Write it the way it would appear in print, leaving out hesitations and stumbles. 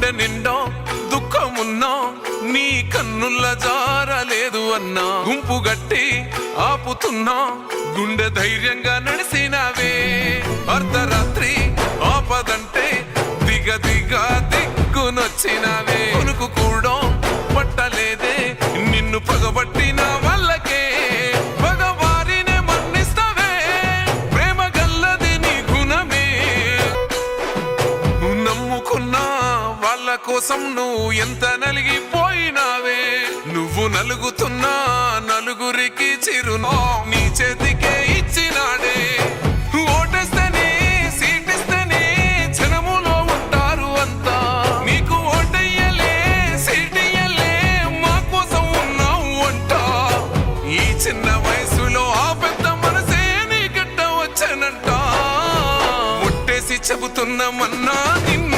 గుండె నిండా దుఃఖమున్నా నీ కన్నుల్ల జారలేదు అన్నా గుంపు గట్టి ఆపుతున్నా గుండె ధైర్యంగా నడిసినావే అర్ధరాత్రి ఆపదంటే దిగ దిక్కునొచ్చినావే కొనుకు కూడా పట్టలేదే నిన్ను పగబట్టిన వాళ్ళకే పగవారినే మన్నిస్తావే ప్రేమ గల్లది నీ గుణమే నమ్ముకున్నా వాళ్ళ కోసం నువ్వు ఎంత నలిగిపోయినావే నువ్వు నలుగుతున్నా నలుగురికి చిరునా నీ చేతికే ఇచ్చినాడే ఓటేస్తేనే సీటిస్తేనే జనములో ఉంటారు అంతా నీకు ఓటయ్యలే సీటియ్యలే మా కోసం ఉన్నావు అంట ఈ చిన్న వయసులో ఆ పెద్ద మనసే నీ గడ్డ వచ్చనంట ముట్టేసి చెబుతున్నామన్నా నిన్ను